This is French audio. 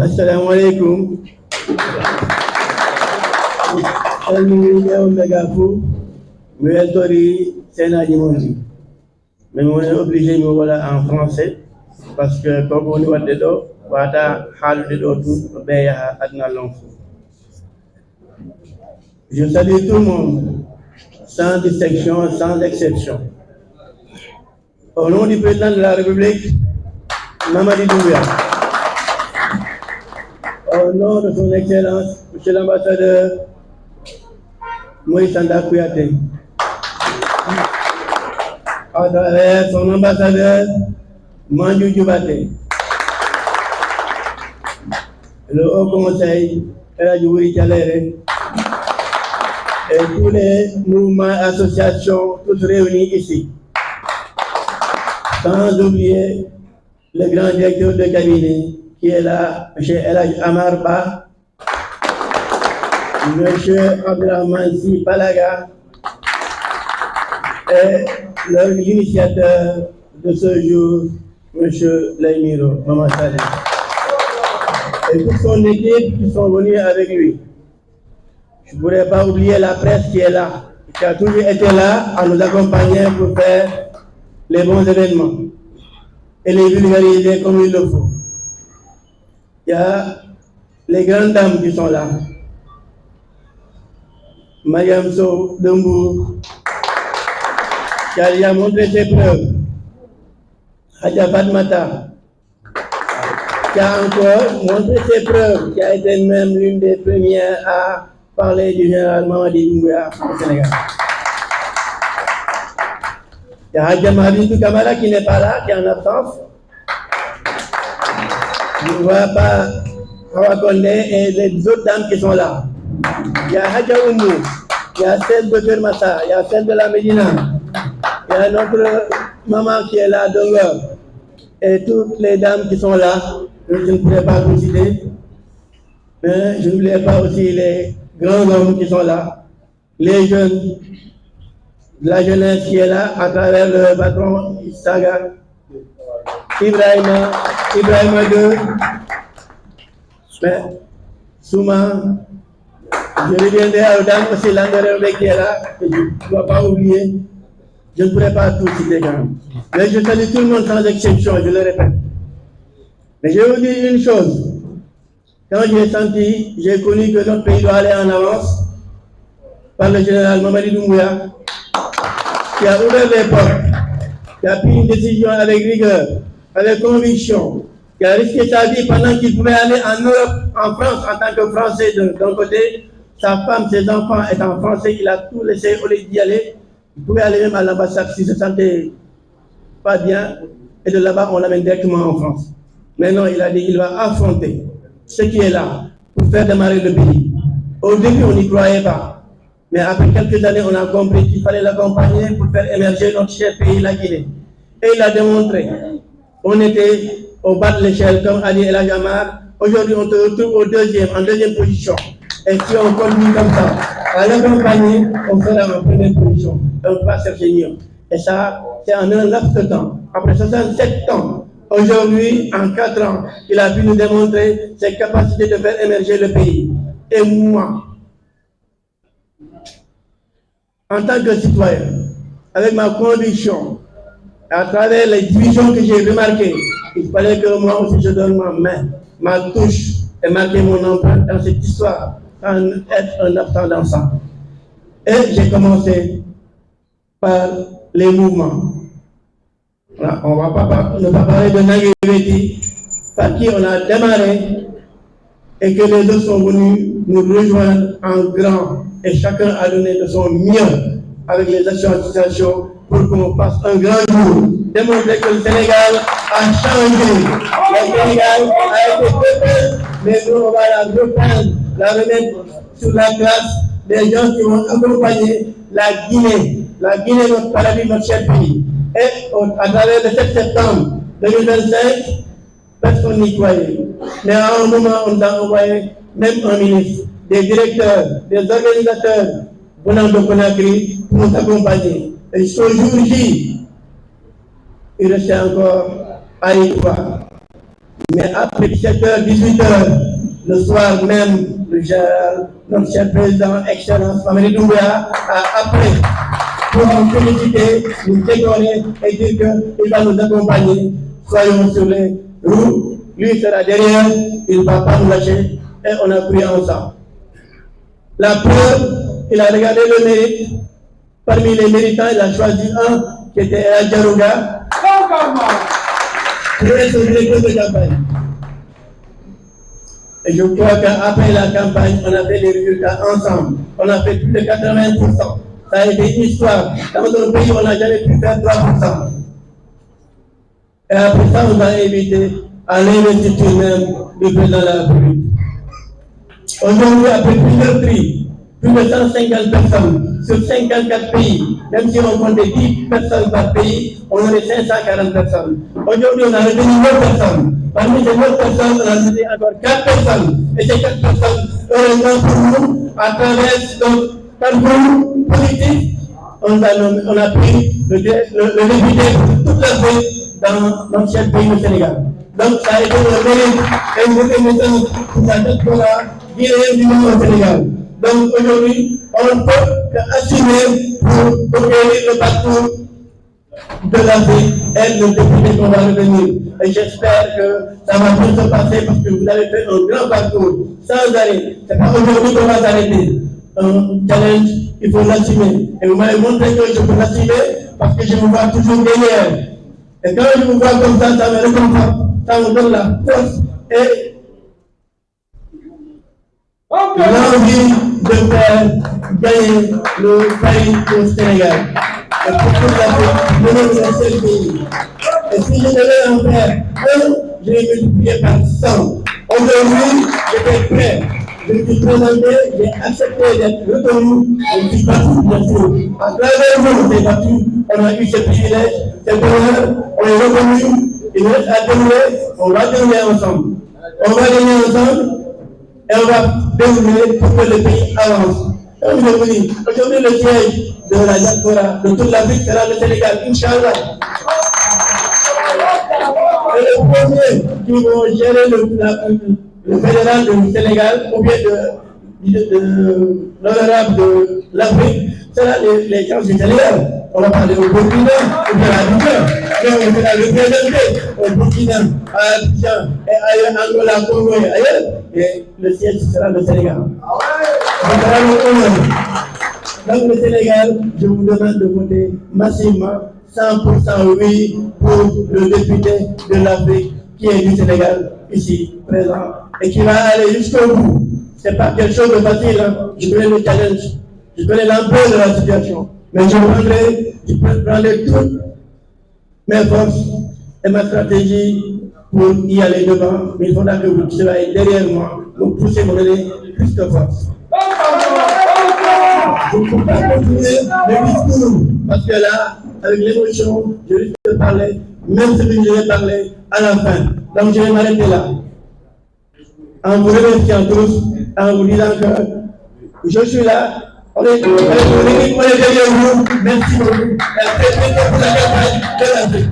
Assalamu alaikum. Mais on est obligé de voilà en français parce que comme on est dedans, voilà, je salue tout le monde, sans distinction, sans exception. Au nom du président de la République, Mamadi Doumbouya, au nom de son Excellence, Monsieur l'ambassadeur Moïse Sanda Kouyaté, à travers son ambassadeur Mandjou Dioubate, le Haut Conseil Eladjouri Tchaléré, et tous les mouvements, associations, tous réunis ici. Sans oublier le grand directeur de cabinet qui est là, M. Elhadj Amar Ba, M. Abdelrahman Si Palaga, et l'initiateur de ce jour, M. Laimiro Maman Saleh. Et toute son équipe qui sont venus avec lui. Je ne pourrais pas oublier la presse qui est là, qui a toujours été là à nous accompagner pour faire les bons événements et les vulgariser comme il le faut. Il y a les grandes dames qui sont là. Mariam Sow de Mbour, qui a montré ses preuves. Hadja Fatmata, qui a encore montré ses preuves, qui a été même l'une des premières à parler du général Mamadi Doumbouya au Sénégal. Il y a Hadja Mahabitou Kamara qui n'est pas là, qui est en absence. Je ne vois pas Hawa Condé et les autres dames qui sont là. Il y a Hadja Oumou, il y a celle de Kermassa, il y a celle de la Médina, il y a notre maman qui est là, Dongor, et toutes les dames qui sont là. Je ne pourrais pas vous citer, mais je n'oubliais pas aussi les grands hommes qui sont là, les jeunes, la jeunesse qui est là à travers le patron Saga, Ibrahima II, Souma, je reviendrai aux dames aussi, l'André qui est là, que je ne dois pas oublier, je ne pourrais pas tout citer quand même. Mais je salue tout le monde sans exception, je le répète. Mais je vais vous dire une chose. Quand j'ai connu que notre pays doit aller en avance, par le général Mamadi Doumbouya, qui a ouvert les portes, qui a pris une décision avec rigueur, avec conviction, qui a risqué sa vie pendant qu'il pouvait aller en Europe, en France, en tant que Français d'un côté, sa femme, ses enfants étant français, il a tout laissé au lieu d'y aller. Il pouvait aller même à l'ambassade s'il se sentait pas bien, et de là-bas, on l'amène directement en France. Mais non, il a dit qu'il va affronter ce qui est là pour faire démarrer le pays. Au début, on n'y croyait pas. Mais après quelques années, on a compris qu'il fallait l'accompagner pour faire émerger notre cher pays, la Guinée. Et il a démontré. On était au bas de l'échelle, comme a dit Elhadj Amar. Aujourd'hui, on se retrouve en deuxième position. Et si on continue comme ça, à l'accompagner, on sera en première position. On ne peut pas chercher mieux. Et ça, c'est en un laps de temps. Après 67 ans, aujourd'hui, en 4 ans, il a pu nous démontrer ses capacités de faire émerger le pays. Et moi, en tant que citoyen, avec ma conviction, à travers les divisions que j'ai remarquées, il fallait que moi aussi je donne ma main, ma touche et marquer mon empreinte dans cette histoire, sans être un absent dans ça. Et j'ai commencé par les mouvements. Voilà, on ne va pas parler de Nagui, par qui on a démarré et que les autres sont venus nous rejoindre en grand et chacun a donné de son mieux avec les associations pour qu'on fasse un grand jour, démontrer que le Sénégal a changé. Le Sénégal a été peuplé, mais nous on va la reprendre, la remettre sur la classe des gens qui vont accompagner la Guinée, notre paradis, notre cher pays. Et à travers le 7 septembre 2025, personne n'y croyait. Mais à un moment, on a envoyé même un ministre, des directeurs, des organisateurs venant de Conakry pour nous accompagner. Et ce jour J, il restait encore à y croire. Mais après 17h, 18h, le soir même, notre cher président, Excellence Mamadi Doumbouya, a appelé pour nous féliciter, nous décorer et dire qu'il va nous accompagner. Soyons sur les roues, lui sera derrière, il ne va pas nous lâcher et on a prié ensemble. La preuve, il a regardé le mérite. Parmi les méritants, il a choisi un qui était à Djarouga. Pour être le directeur de campagne. Et je crois qu'après la campagne, on a fait les résultats ensemble. On a fait plus de 80%. Ça a été une histoire. Dans notre pays, on n'a jamais pu faire 3%. Et après ça, on a invité à l'investiture même du président de la République. Aujourd'hui, après plusieurs prix, plus de 150 personnes sur 54 pays, même si on comptait 10 personnes par pays, on aurait 540 personnes. Aujourd'hui, on a retenu 9 personnes. Parmi ces 9 personnes, on a retenu encore 4 personnes. Et ces 4 personnes, heureusement pour nous, à travers notre parcours politique, on a pris le député pour toute la vie dans notre cher pays, le Sénégal. Donc, ça a été le mérite et une reconnaissance pour la diaspora guinéenne au Sénégal. Donc, aujourd'hui, on ne peut qu'assumer pour conquérir le parcours de l'Afrique et le député qu'on va revenir. Et j'espère que ça va bien se passer parce que vous avez fait un grand parcours sans arrêt. Ce n'est pas aujourd'hui qu'on va s'arrêter. Un challenge, il faut l'assumer. Et vous m'avez montré que je peux l'assumer parce que je me vois toujours derrière. Et quand je me vois comme ça me réconforte, ça me donne la force et l'envie de faire gagner le pays au Sénégal. Et pour toute l'Afrique, nous sommes un seul pays. Et si je devais en faire un, je vais multiplier par 100. Aujourd'hui, j'étais prêt. Je me suis présenté, j'ai accepté d'être reconnu, je suis battu, bien sûr. À travers vous, on s'est battu, on a eu ce privilège, ce bonheur, on est reconnu, il reste à dérouler, on va dérouler ensemble. On va gagner ensemble et on va dérouler pour que le pays avance. Comme je vous dis, aujourd'hui le siège de la diaspora de toute l'Afrique sera le Sénégal, Inch'Allah. Et le premier qui vont gérer le fédéral du Sénégal ou bien de l'honorable de l'Afrique, sera les gens du Sénégal. On va parler au Burkina, ou bien à Abidjan, mais on va le représenter au Burkina, à Abidjan, et ailleurs, Angola, Congo et ailleurs, et le siège sera le Sénégal. Dans le Sénégal, je vous demande de voter massivement 100% oui pour le député de l'Afrique qui est du Sénégal, ici, présent, et qui va aller jusqu'au bout. Ce n'est pas quelque chose de facile, hein. Je connais le challenge, je connais l'ampleur de la situation, mais je prendrai toutes mes forces et ma stratégie pour y aller devant, mais il faudra que vous soyez derrière moi, pour pousser mon donner plus de force. Je ne peux pas continuer le discours, parce que là, avec l'émotion, je risque de parler, même ce que je vais parler à la fin. Donc je vais m'arrêter là. En vous remerciant tous, en vous disant que je suis là, on est derrière vous, merci beaucoup. Et après, c'est pour la campagne de l'Afrique.